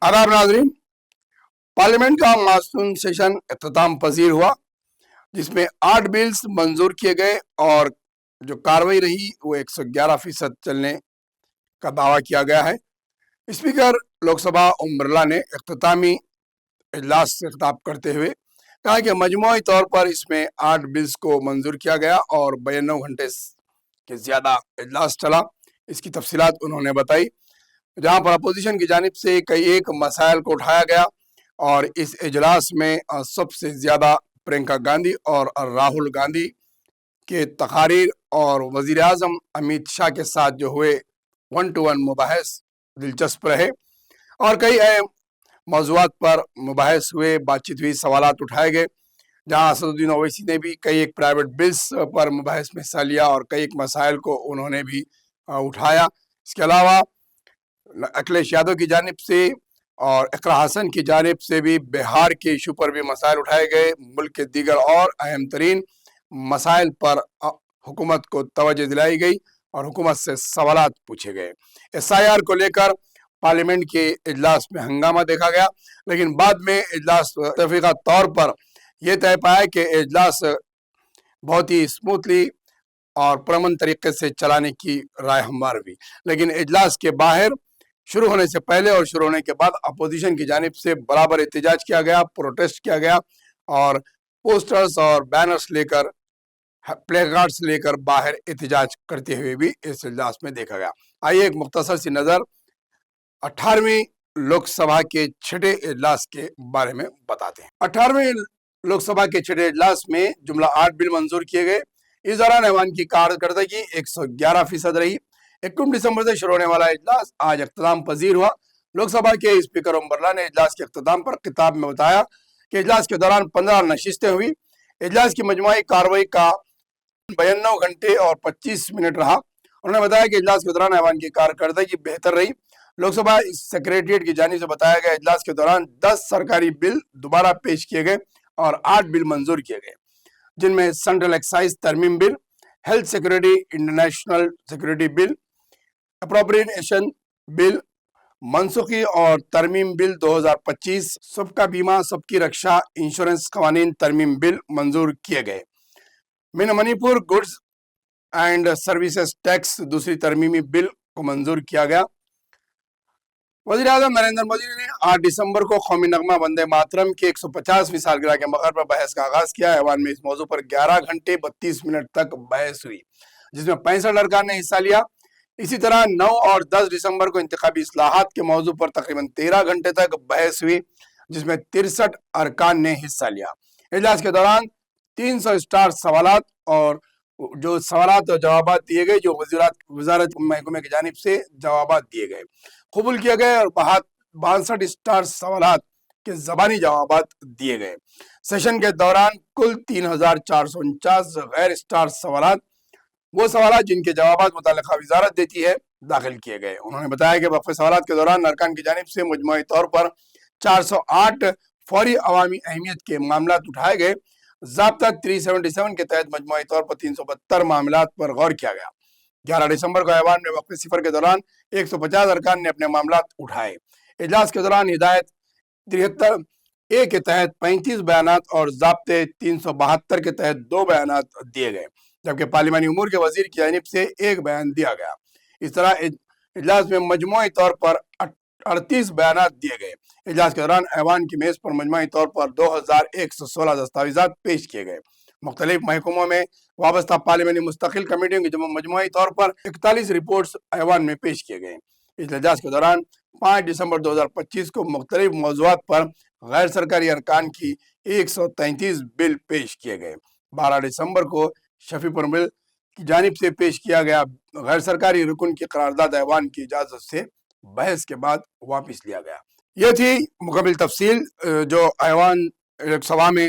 आदाब नाजरीन, पार्लियामेंट का मानसून सेशन इख्तिताम पजीर हुआ, जिसमें 8 बिल्स मंजूर किए गए और जो कार्रवाई रही वो 111% चलने का दावा किया गया है। स्पीकर लोकसभा ओम बिरला ने इख्तितामी इजलास से खिताब करते हुए कहा कि मजमूई तौर पर इसमें 8 बिल्स को मंजूर किया गया और 92 घंटे के ज़्यादा इजलास चला। इसकी तफसीलात उन्होंने बताई, जहां पर अपोजिशन की जानिब से कई एक मसाइल को उठाया गया और इस इजलास में सबसे ज़्यादा प्रियंका गांधी और राहुल गांधी के तकारीर और वज़ीर आज़म अमित शाह के साथ जो हुए 1-to-1 मुबाहिस दिलचस्प रहे और कई अहम मौज़ूआत पर मुबाहिस हुए, बातचीत हुई, सवालात उठाए गए। जहां असदुद्दीन ओवैसी ने भी कई एक प्राइवेट बिल्स पर मुबाहिस में हिस्सा लिया और कई एक मसाइल को उन्होंने भी उठाया। इसके अलावा अखिलेश यादव की जानिब से और इकरा हसन की जानिब से भी बिहार के इशू पर भी मसाइल उठाए गए। मुल्क के दीगर और अहम तरीन मसाइल पर हुकूमत को तवज्जो दिलाई गई और हुकूमत से सवालात पूछे गए। SIR को लेकर पार्लियामेंट के इजलास में हंगामा देखा गया, लेकिन बाद में इजलास तफरीका तौर पर यह तय पाया कि इजलास बहुत ही स्मूथली और पुरअमन तरीके से चलाने की राय हमवार हुई। लेकिन इजलास के बाहर शुरू होने से पहले और शुरू होने के बाद अपोजिशन की जानिब से बराबर एहतजाज किया गया, प्रोटेस्ट किया गया और पोस्टर्स और बैनर्स लेकर, प्ले कार्ड्स लेकर बाहर एहतजाज करते हुए भी इस इजलास में देखा गया। आइए एक मुख्तसर सी नज़र 18वीं लोकसभा के छठे इजलास के बारे में बताते हैं। 18वीं लोकसभा के छठे इजलास में जुमला 8 बिल मंजूर किए गए। इस दौरान ऐवान की कारकर्दगी 111% रही। 21 दिसंबर से शुरू होने वाला इजलास आज इख्तिताम पजीर हुआ। लोकसभा के स्पीकर ओम बिरला ने इजलास के इख्तिताम पर खिताब में बताया कि इजलास के दौरान 15 नशिस्तें हुई। इजलास की मजमूई कार्रवाई का 92 घंटे और 25 मिनट रहा। उन्होंने बताया कि इजलास के दौरान ऐवान की कारकर्दगी बेहतर रही। लोकसभा सेक्रेटरिएट की जानिब से बताया गया, इजलास के दौरान 10 सरकारी बिल दोबारा पेश किए गए और 8 बिल मंजूर किए गए, जिनमें सेंट्रल एक्साइज तरमीम bill, health security international security bill, appropriation bill, मनसूखी और तरमीम बिल 2025, सबका बीमा सबकी रक्षा इंश्योरेंस कवानीन तरमीम बिल मंजूर किए गए। Manipur goods and services tax दूसरी तरमीमी बिल को मंजूर किया गया। वज़ीर आज़म नरेंद्र मोदी ने 8 दिसंबर को कौमी नगमा वंदे मातरम के 150वीं सालगिरह के मौके पर बहस का आगाज किया। ऐवान में इस मौजू पर 11 घंटे 32 मिनट तक बहस हुई, जिसमें 65 अरकान ने हिस्सा लिया। इसी तरह 9 और 10 दिसंबर को इंतखाबी इस्लाहात के मौजू पर तकरीबन 13 घंटे तक बहस हुई, जिसमें 63 अरकान ने हिस्सा लिया। इजलास के दौरान 300 स्टार सवालात और जो सवालात और जवाबात दिए गए, जो वजारत महकमे की जानिब से जवाबात दिए गए, कबूल किए गए और 62 स्टार सवालात के ज़बानी जवाबात दिए गए। सेशन के दौरान कुल 3449 गैर स्टार सवालात, वो सवालात जिनके जवाबात मुताल्लिका वजारत देती है, दाखिल किए गए। उन्होंने बताया कि वक्फे सवालात के दौरान अरकान की जानिब से मजमूई तौर पर 408 फौरी अवामी अहमियत के मामला उठाए गए। ज़ाब्ता 377 के तहत मजमूई तौर पर 372 मामलात पर गौर किया गया। 11 दिसंबर को ऐवान में वक्फे सिफर के दौरान 150 अरकान ने अपने मामलात उठाए। इजलास के दौरान हिदायत 73A के तहत 35 बयानात और ज़ाब्ते 372 के तहत 2 बयानात दिए गए, जबकि पार्लिमानी उमूर के वजीर की जानिब से 1 बयान दिया गया। इस तरह इजलास में मजमूई तौर पर 38 बयानात दिए गए। इजलास के दौरान ऐवान की मेज़ पर मजमूई तौर पर 2116 दस्तावेजात पेश किए गए। मुख्तलिफ महकमों में वाबस्ता पार्लिमानी मुस्तकिल कमेटियों की मजमूई तौर पर 41 रिपोर्ट्स ऐवान में पेश किए गए। इस इजलास के दौरान 5 दिसंबर 2025 को मुख्तलिफ मौज़ूआत पर गैर सरकारी अरकान की 133 बिल पेश किए गए। 12 दिसंबर को शफीपुर बिल की जानिब से पेश किया गया गैर सरकारी रुकन की करारदाद ऐवान की इजाज़त से बहस के बाद वापस लिया गया। यह थी मुकम्मल तफसील जो ऐवान लोकसभा में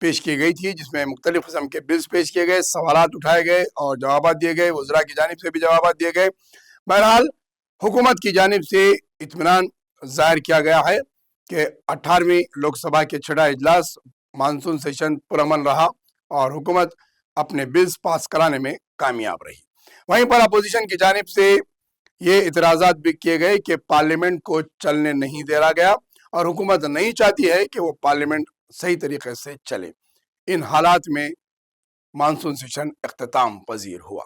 पेश की गई थी, जिसमें मुख्तलिफ किस्म के बिल्स पेश किए गए, सवालात उठाए गए और जवाबात दिए गए। वज़रा की जानिब से भी जवाबात दिए गए। बहरहाल हुकूमत की जानिब से इत्मीनान ज़ाहिर किया गया है कि 18वीं लोकसभा के छठा इजलास मानसून सेशन पुरअमन रहा और हुकूमत अपने बिल्स पास कराने में कामयाब रही। वहीं पर अपोजिशन की जानिब से یہ اعتراضات بھی کیے گئے کہ پارلیمنٹ کو چلنے نہیں دے رہا گیا اور حکومت نہیں چاہتی ہے کہ وہ پارلیمنٹ صحیح طریقے سے چلے۔ ان حالات میں مانسون سیشن اختتام پذیر ہوا۔